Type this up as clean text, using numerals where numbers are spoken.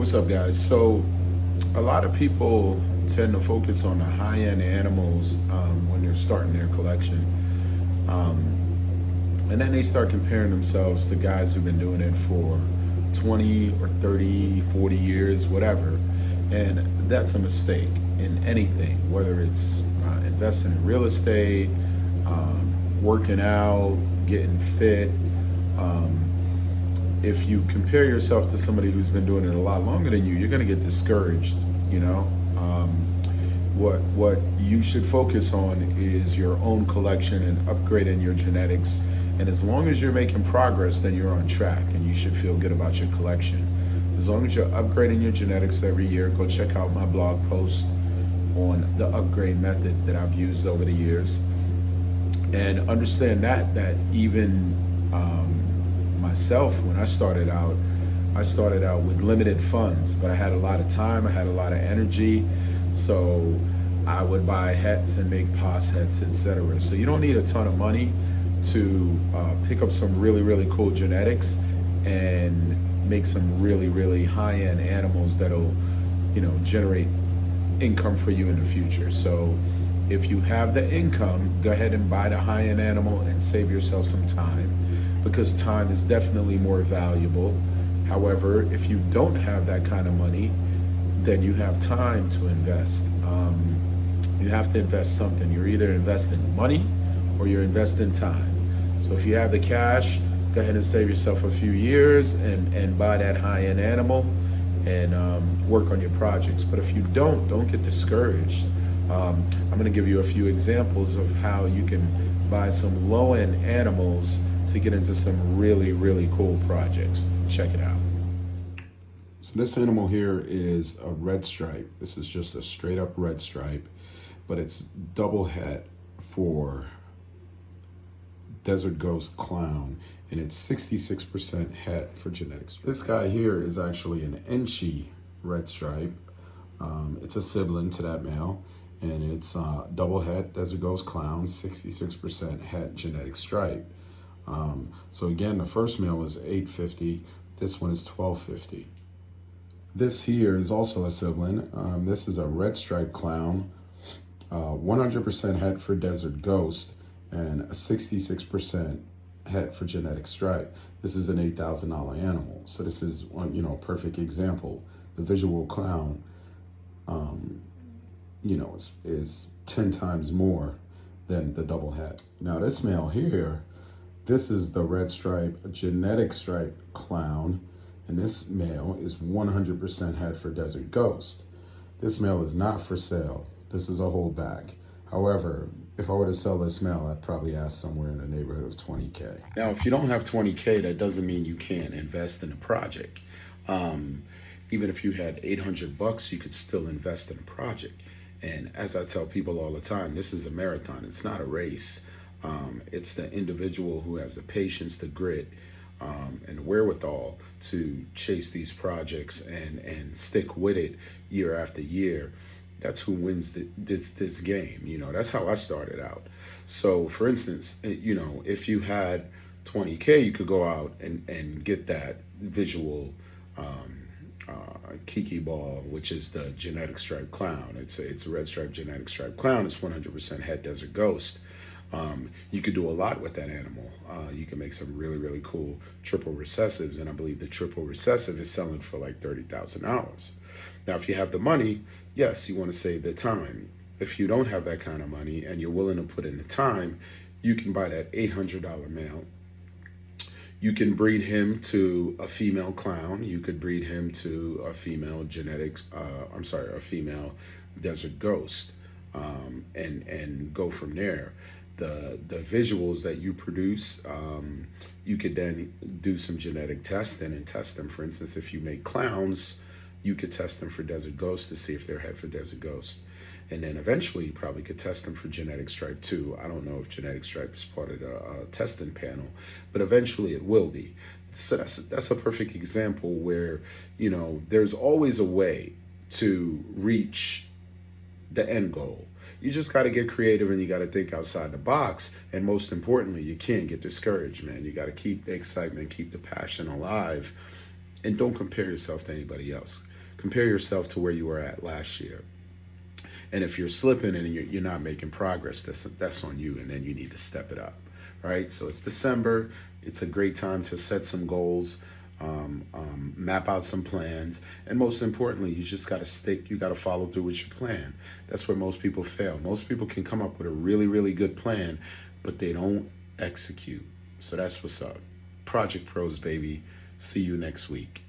what's up, guys? So, a lot of people tend to focus on the high-end animals when they're starting their collection, and then they start comparing themselves to guys who've been doing it for 20 or 30, 40 years, whatever. And that's a mistake in anything, whether it's investing in real estate, working out, getting fit. Um, if you compare yourself to somebody who's been doing it a lot longer than you, you're going to get discouraged. You know, um, what you should focus on is your own collection and upgrading your genetics. And as long as you're making progress, then you're on track, and you should feel good about your collection. As long as you're upgrading your genetics every year, go check out my blog post on the upgrade method that I've used over the years, and understand that even myself, when I started out with limited funds, but I had a lot of time, I had a lot of energy, so I would buy hets and make pos hets, etc. So you don't need a ton of money to pick up some really cool genetics and make some really high-end animals that'll, generate income for you in the future. So if you have the income, go ahead and buy the high-end animal and save yourself some time, because time is definitely more valuable. However, if you don't have that kind of money, then you have time to invest. You have to invest something. You're either investing money or you're investing time. So if you have the cash, go ahead and save yourself a few years and buy that high-end animal and work on your projects. But if you don't get discouraged. I'm going to give you a few examples of how you can buy some low-end animals to get into some really cool projects. Check it out. So this animal here is a red stripe. This is just a straight up red stripe, but it's double het for Desert Ghost Clown, and it's 66% het for genetics. This guy here is actually an Enchi red stripe. It's a sibling to that male, and it's double het Desert Ghost Clown, 66% het genetic stripe. So again, the first male was $850. This one is $1250. This here is also a sibling. This is a red stripe clown, 100% het for Desert Ghost, and a 66% het for genetic stripe. This is an $8,000 animal. So this is one, perfect example. The visual clown, is 10 times more than the double het. Now this male here, this is the red stripe genetic stripe clown, and this male is 100% het for Desert Ghost. This male is not for sale. This is a holdback. However, if I were to sell this male, I'd probably ask somewhere in the neighborhood of 20K. Now, if you don't have 20K, that doesn't mean you can't invest in a project. Even if you had $800, you could still invest in a project. And as I tell people all the time, this is a marathon. It's not a race. It's the individual who has the patience, the grit, and the wherewithal to chase these projects and stick with it year after year. That's who wins this game. That's how I started out. So for instance, if you had 20K, you could go out and get that visual Kiki ball, which is the genetic stripe clown. It's a red stripe genetic stripe clown. It's 100% het Desert Ghost. You could do a lot with that animal. You can make some really cool triple recessives, and I believe the triple recessive is selling for like $30,000. Now, if you have the money, yes, you want to save the time. If you don't have that kind of money and you're willing to put in the time, you can buy that $800 male. You can breed him to a female clown. You could breed him to a female a female Desert Ghost, and go from there. The visuals that you produce, you could then do some genetic testing and test them. For instance, if you make clowns, you could test them for Desert Ghost to see if they're het for Desert Ghost. And then eventually you probably could test them for genetic stripe too. I don't know if genetic stripe is part of the testing panel, but eventually it will be. So that's a perfect example where, there's always a way to reach the end goal. You just got to get creative, and you got to think outside the box. And most importantly, you can't get discouraged, man. You got to keep the excitement, keep the passion alive, and don't compare yourself to anybody else. compare yourself to where you were at last year. And if you're slipping and you're not making progress, that's on you, and then you need to step it up, right? So it's December. It's a great time to set some goals, map out some plans, and most importantly, you just got to stick. You got to follow through with your plan. That's where most people fail. Most people can come up with a really, really good plan, but they don't execute. So that's what's up. Project Pros, baby. See you next week.